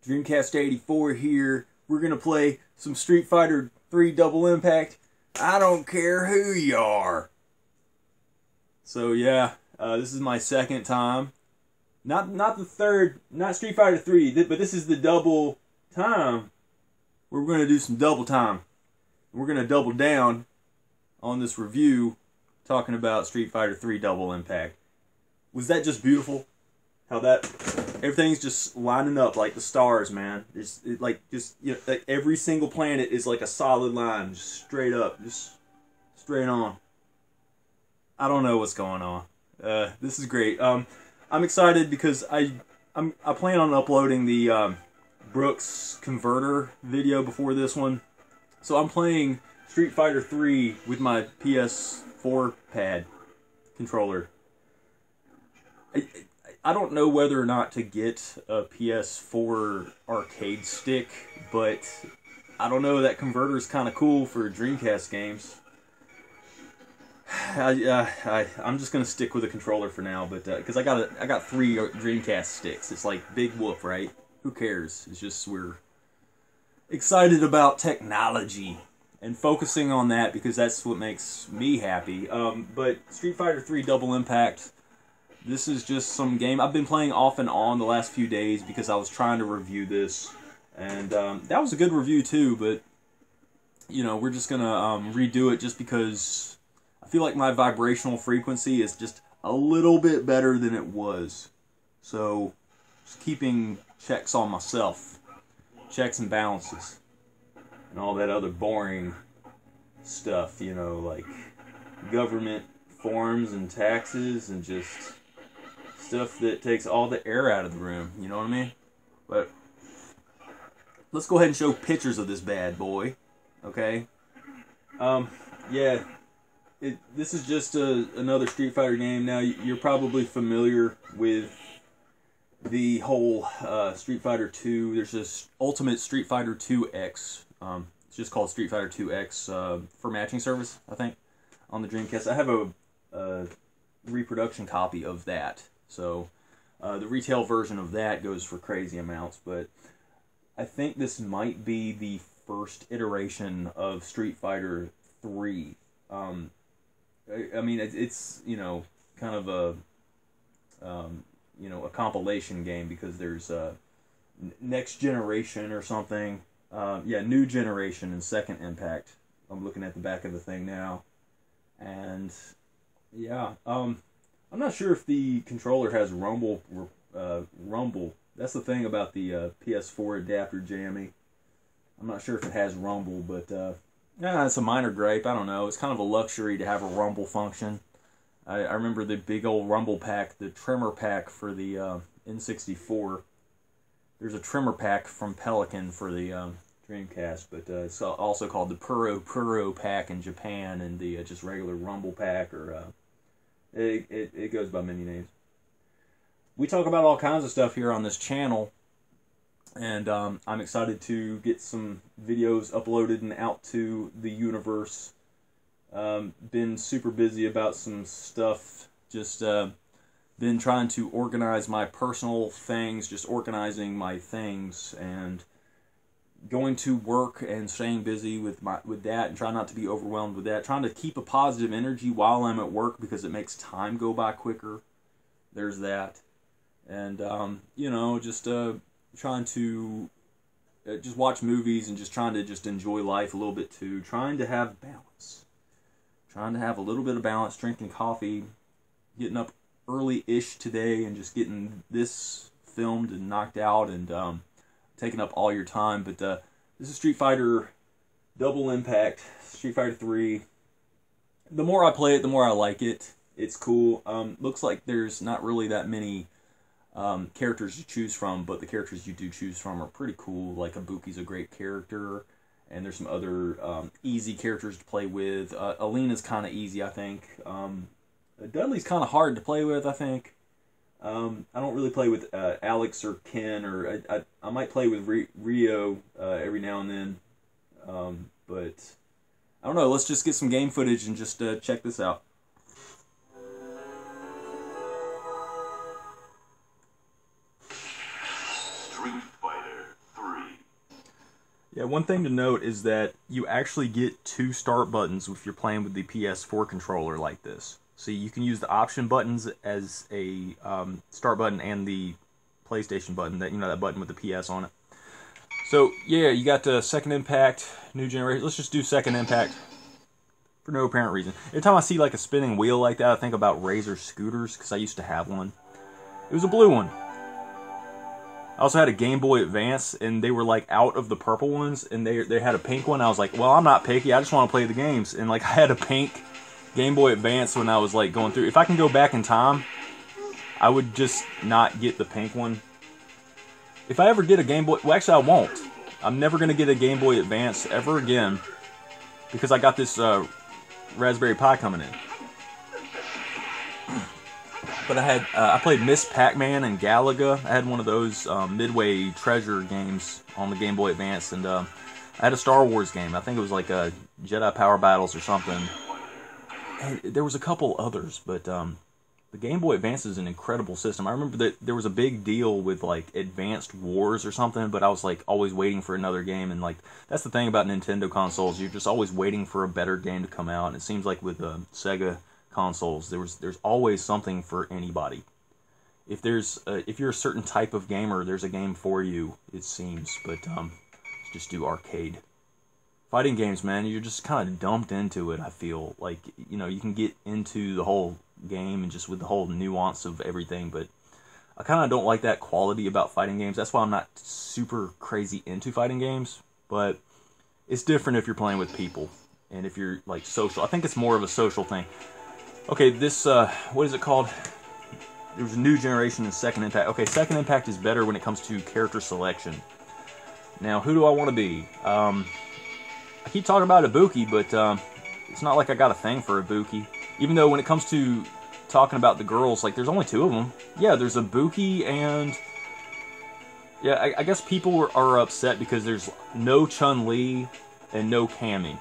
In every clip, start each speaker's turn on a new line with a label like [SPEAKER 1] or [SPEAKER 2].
[SPEAKER 1] Dreamcast 84 here. We're gonna play some Street Fighter 3 Double Impact. I don't care who you are. So yeah, this is my second time. Not the third, not Street Fighter 3, but this is the double time. We're gonna do some double time. We're gonna double down on this review, talking about Street Fighter 3 Double Impact. Was that just beautiful? How that everything's just lining up like the stars, man. Like every single planet is like a solid line, just straight up, just straight on. I don't know what's going on. This is great. I'm excited because I plan on uploading the Brooks converter video before this one. So I'm playing Street Fighter 3 with my PS4 pad controller. I don't know whether or not to get a PS4 arcade stick, but I don't know, that converter is kind of cool for Dreamcast games. I'm just gonna stick with a controller for now, but because I got 3 Dreamcast sticks. It's like big whoop, right? Who cares? It's just we're excited about technology and focusing on that because that's what makes me happy. But Street Fighter 3 Double Impact. This is just some game I've been playing off and on the last few days because I was trying to review this, and that was a good review too. But you know, we're just gonna redo it just because I feel like my vibrational frequency is just a little bit better than it was. So just keeping checks on myself, checks and balances, and all that other boring stuff. You know, like government forms and taxes and just stuff that takes all the air out of the room, you know what I mean? But let's go ahead and show pictures of this bad boy, okay? Yeah, this is just another Street Fighter game. Now, you're probably familiar with the whole Street Fighter 2. There's this Ultimate Street Fighter 2X. It's just called Street Fighter 2X for matching service, I think, on the Dreamcast. I have a reproduction copy of that. So, the retail version of that goes for crazy amounts, but I think this might be the first iteration of Street Fighter 3. I mean, it's, you know, kind of a, you know, a compilation game because there's Next Generation or something. Yeah, New Generation and Second Impact. I'm looking at the back of the thing now. And, yeah, I'm not sure if the controller has rumble. That's the thing about the PS4 adapter jammy. I'm not sure if it has rumble, but yeah, it's a minor gripe. I don't know. It's kind of a luxury to have a rumble function. I remember the big old rumble pack, the trimmer pack for the N64. There's a trimmer pack from Pelican for the Dreamcast, but it's also called the Puro pack in Japan, and the just regular rumble pack, or it goes by many names. We talk about all kinds of stuff here on this channel, and I'm excited to get some videos uploaded and out to the universe. Been super busy about some stuff, just been trying to organize my personal things, just organizing my things, and going to work and staying busy with that, and trying not to be overwhelmed with that. Trying to keep a positive energy while I'm at work because it makes time go by quicker. There's that. And, you know, just trying to just watch movies and just trying to just enjoy life a little bit too. Trying to have balance. Trying to have a little bit of balance, drinking coffee, getting up early-ish today and just getting this filmed and knocked out, and taking up all your time. But this is Street Fighter Double Impact, Street Fighter 3. The more I play it, the more I like it. It's cool. Looks like there's not really that many characters to choose from, but the characters you do choose from are pretty cool. Like Ibuki's a great character, and there's some other easy characters to play with. Alina's kind of easy, I think. Dudley's kind of hard to play with, I think. I don't really play with Alex or Ken, or I might play with Rio every now and then, but I don't know. Let's just get some game footage and just check this out.
[SPEAKER 2] Street Fighter.
[SPEAKER 1] Yeah, one thing to note is that you actually get 2 start buttons if you're playing with the PS4 controller like this. So you can use the option buttons as a start button and the PlayStation button, that that button with the PS on it. So yeah, you got the Second Impact, new generation. Let's just do Second Impact for no apparent reason. Every time I see like a spinning wheel like that, I think about Razor scooters because I used to have one. It was a blue one. I also had a Game Boy Advance, and they were like out of the purple ones, and they had a pink one. I was like, well, I'm not picky. I just want to play the games. And like I had a pink Game Boy Advance when I was like going through. If I can go back in time, I would just not get the pink one. If I ever get a Game Boy, well, actually I won't. I'm never gonna get a Game Boy Advance ever again because I got this Raspberry Pi coming in. But I played Miss Pac-Man and Galaga. I had one of those Midway Treasure games on the Game Boy Advance, and I had a Star Wars game. I think it was like a Jedi Power Battles or something. And there was a couple others, but the Game Boy Advance is an incredible system. I remember that there was a big deal with like Advanced Wars or something, but I was like always waiting for another game, and like that's the thing about Nintendo consoles. You're just always waiting for a better game to come out, and it seems like with Sega consoles, there's always something for anybody. If you're a certain type of gamer, there's a game for you, it seems. But just do arcade fighting games, man. You're just kind of dumped into it. I feel like you can get into the whole game and just with the whole nuance of everything, but I kind of don't like that quality about fighting games. That's why I'm not super crazy into fighting games. But it's different if you're playing with people and if you're like social. I think it's more of a social thing. Okay, this, what is it called? There's a new generation in Second Impact. Okay, Second Impact is better when it comes to character selection. Now, who do I want to be? I keep talking about Ibuki, but it's not like I got a thing for Ibuki. Even though when it comes to talking about the girls, like, there's only 2 of them. Yeah, there's Ibuki and... Yeah, I guess people are upset because there's no Chun-Li and no Cammy.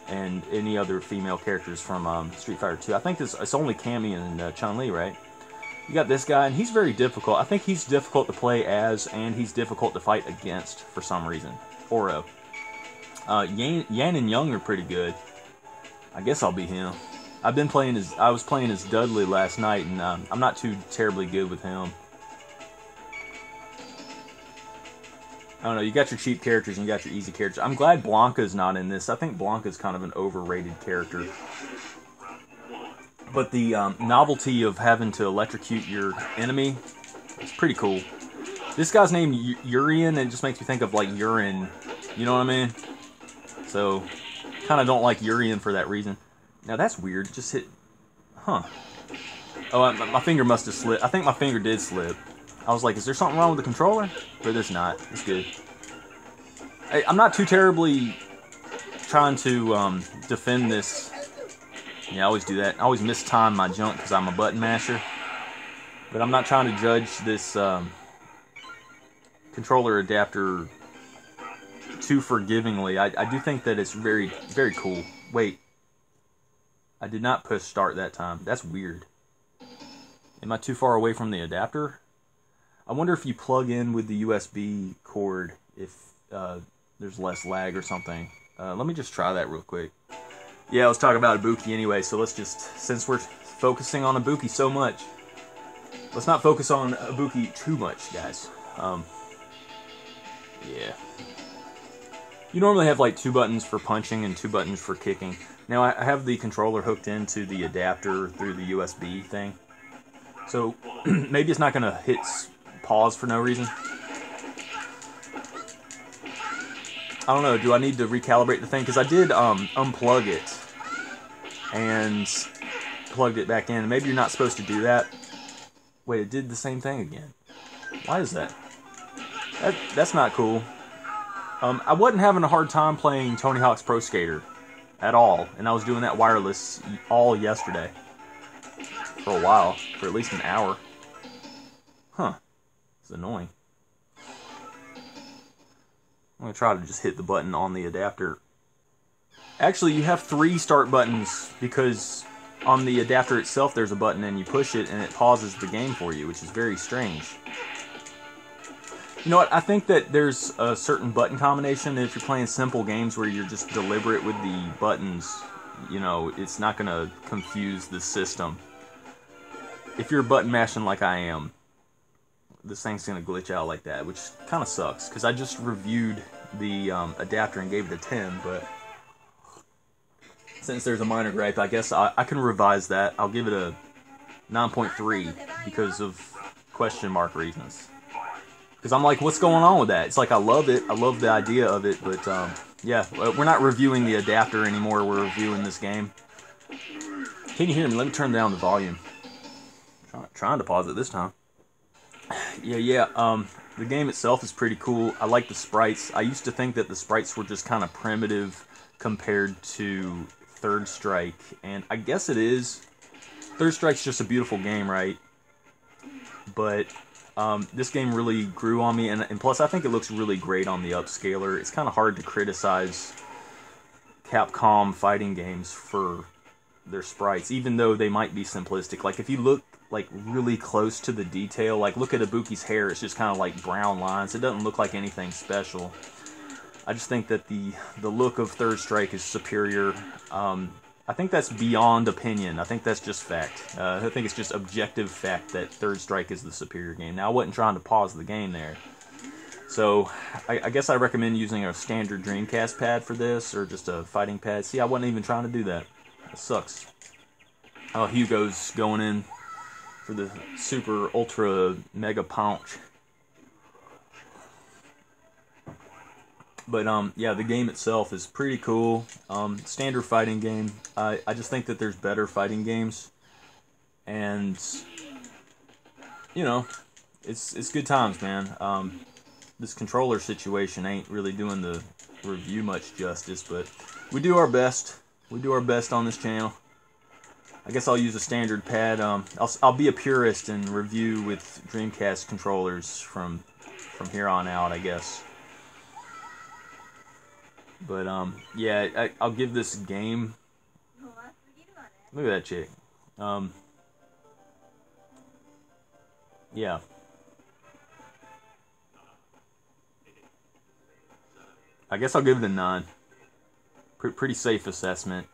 [SPEAKER 1] And any other female characters from Street Fighter 2. I think it's only Cammy and Chun-Li, right? You got this guy, and he's very difficult. I think he's difficult to play as, and he's difficult to fight against for some reason. Oro. Yan and Young are pretty good. I guess I'll be him. I was playing as Dudley last night, and I'm not too terribly good with him. I don't know, you got your cheap characters and you got your easy characters. I'm glad Blanca's not in this. I think Blanca's kind of an overrated character. But the novelty of having to electrocute your enemy is pretty cool. This guy's named Urian, and it just makes me think of like urine. You know what I mean? So, kind of don't like Urian for that reason. Now that's weird, just hit... Huh. Oh, my finger must have slipped. I think my finger did slip. I was like, is there something wrong with the controller? But there's not. It's good. Hey, I'm not too terribly trying to defend this. Yeah, I always do that. I always mistime my jump because I'm a button masher. But I'm not trying to judge this controller adapter too forgivingly. I do think that it's very, very cool. Wait. I did not push start that time. That's weird. Am I too far away from the adapter? I wonder if you plug in with the USB cord, if there's less lag or something. Let me just try that real quick. Yeah, I was talking about Ibuki anyway, so let's just, since we're focusing on Ibuki so much, let's not focus on Ibuki too much, guys. Yeah. You normally have like 2 buttons for punching and 2 buttons for kicking. Now I have the controller hooked into the adapter through the USB thing. So maybe it's not going to hit pause for no reason. I don't know, do I need to recalibrate the thing? Because I did unplug it and plugged it back in. Maybe you're not supposed to do that. Wait, it did the same thing again. Why is that? That's not cool. I wasn't having a hard time playing Tony Hawk's Pro Skater at all, and I was doing that wireless all yesterday. For a while, for at least an hour. Huh. It's annoying. I'm going to try to just hit the button on the adapter. Actually, you have 3 start buttons, because on the adapter itself there's a button and you push it and it pauses the game for you, which is very strange. You know what? I think that there's a certain button combination that if you're playing simple games where you're just deliberate with the buttons, you know, it's not going to confuse the system. If you're button mashing like I am, this thing's going to glitch out like that, which kind of sucks, because I just reviewed the adapter and gave it a 10, but since there's a minor gripe, I guess I can revise that. I'll give it a 9.3 because of question mark reasons. Because I'm like, what's going on with that? It's like, I love it. I love the idea of it, but yeah, we're not reviewing the adapter anymore. We're reviewing this game. Can you hear me? Let me turn down the volume. Trying to pause it this time. Yeah. The game itself is pretty cool. I like the sprites. I used to think that the sprites were just kind of primitive compared to Third Strike, and I guess it is. Third Strike's just a beautiful game, right? But this game really grew on me, and plus I think it looks really great on the upscaler. It's kind of hard to criticize Capcom fighting games for their sprites, even though they might be simplistic. Like, if you look like really close to the detail, like look at Ibuki's hair, it's just kind of like brown lines. It doesn't look like anything special. I just think that the look of Third Strike is superior. I think that's beyond opinion. I think that's just fact. I think it's just objective fact that Third Strike is the superior game. Now, I wasn't trying to pause the game there. So, I guess I recommend using a standard Dreamcast pad for this, or just a fighting pad. See, I wasn't even trying to do that. It sucks. Oh, Hugo's going in for the super ultra mega punch. But yeah, the game itself is pretty cool. Standard fighting game. I just think that there's better fighting games, and you know, it's good times, man. This controller situation ain't really doing the review much justice, but we do our best. We do our best on this channel. I guess I'll use a standard pad. I'll be a purist and review with Dreamcast controllers from here on out, I guess. But yeah, I'll give this game. Look at that chick. Yeah. I guess I'll give it a 9. Pretty safe assessment.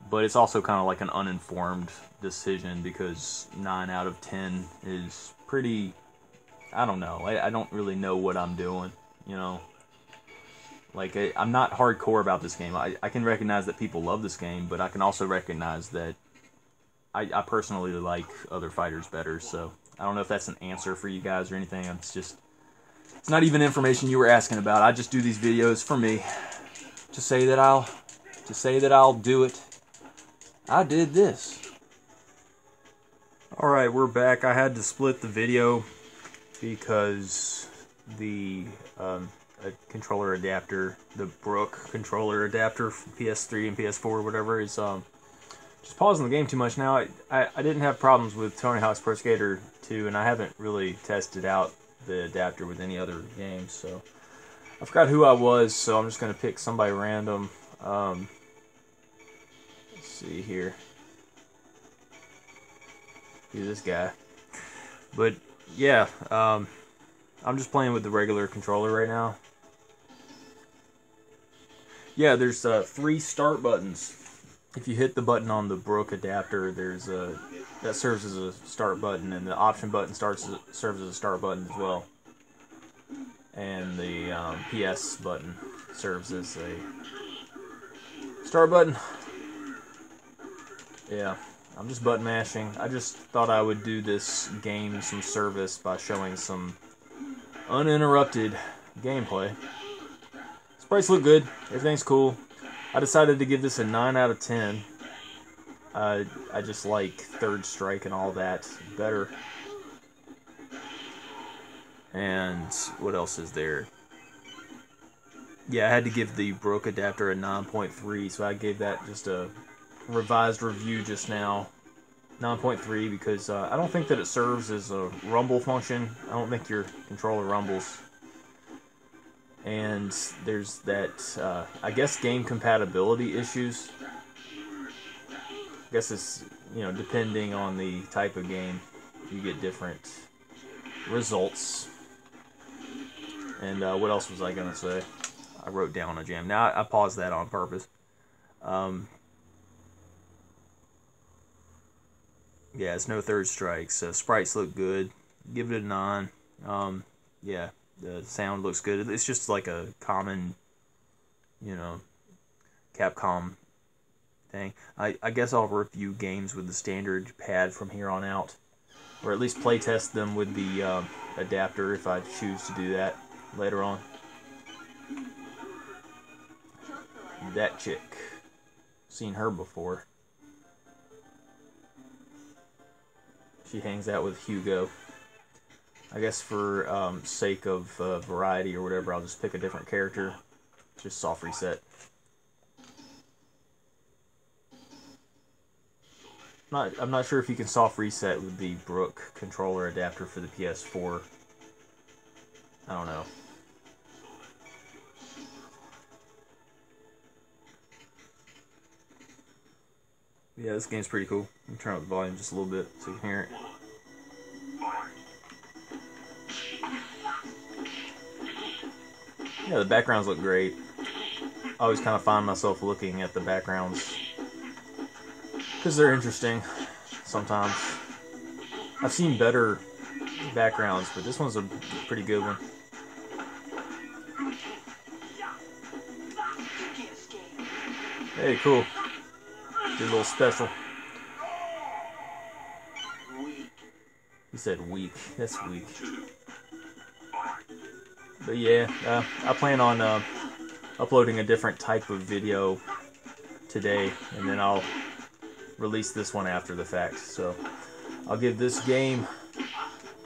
[SPEAKER 1] But it's also kind of like an uninformed decision, because 9 out of 10 is pretty. I don't know. I don't really know what I'm doing, you know. Like, I'm not hardcore about this game. I can recognize that people love this game, but I can also recognize that I personally like other fighters better. So I don't know if that's an answer for you guys or anything. It's not even information you were asking about. I just do these videos for me, to say that I'll do it. I did this. All right, we're back. I had to split the video because the a controller adapter, the Brook controller adapter for PS3 and PS4, whatever, is just pausing the game too much. Now, I didn't have problems with Tony Hawk's Pro Skater 2, and I haven't really tested out the adapter with any other games, so I forgot who I was, so I'm just going to pick somebody random. Let's see here. Do this guy. But, yeah, I'm just playing with the regular controller right now. Yeah, there's 3 start buttons. If you hit the button on the Brook adapter, there's that serves as a start button, and the option button serves as a start button as well. And the PS button serves as a start button. Yeah, I'm just button mashing. I just thought I would do this game some service by showing some uninterrupted gameplay. Sprites look good. Everything's cool. I decided to give this a 9 out of 10. I just like Third Strike and all that better. And what else is there? Yeah, I had to give the Brook adapter a 9.3, so I gave that just a revised review just now. 9.3 because I don't think that it serves as a rumble function. I don't think your controller rumbles. And there's that, I guess, game compatibility issues. I guess it's, you know, depending on the type of game, you get different results. And what else was I gonna say? I wrote down a jam. Now I paused that on purpose. Yeah, it's no third strike, so sprites look good. Give it a 9. Yeah, the sound looks good. It's just like a common, you know, Capcom thing. I guess I'll review games with the standard pad from here on out, or at least playtest them with the adapter if I choose to do that later on. That chick, seen her before. She hangs out with Hugo. I guess for sake of variety or whatever, I'll just pick a different character. Just soft reset. I'm not sure if you can soft reset with the Brook controller adapter for the PS4. I don't know. Yeah, this game's pretty cool. Let me turn up the volume just a little bit so you can hear it. Yeah, the backgrounds look great. I always kind of find myself looking at the backgrounds because they're interesting sometimes. I've seen better backgrounds, but this one's a pretty good one. Hey, cool. Did a little special. He said weak. That's weak. But yeah, I plan on uploading a different type of video today, and then I'll release this one after the fact. So I'll give this game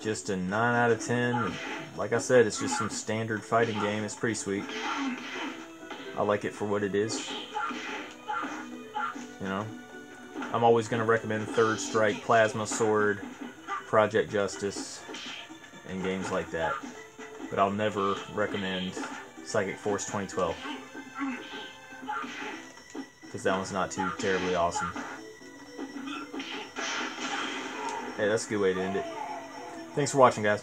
[SPEAKER 1] just a 9 out of 10. Like I said, it's just some standard fighting game. It's pretty sweet. I like it for what it is. You know, I'm always going to recommend Third Strike, Plasma Sword, Project Justice, and games like that. But I'll never recommend Psychic Force 2012. Because that one's not too terribly awesome. Hey, that's a good way to end it. Thanks for watching, guys.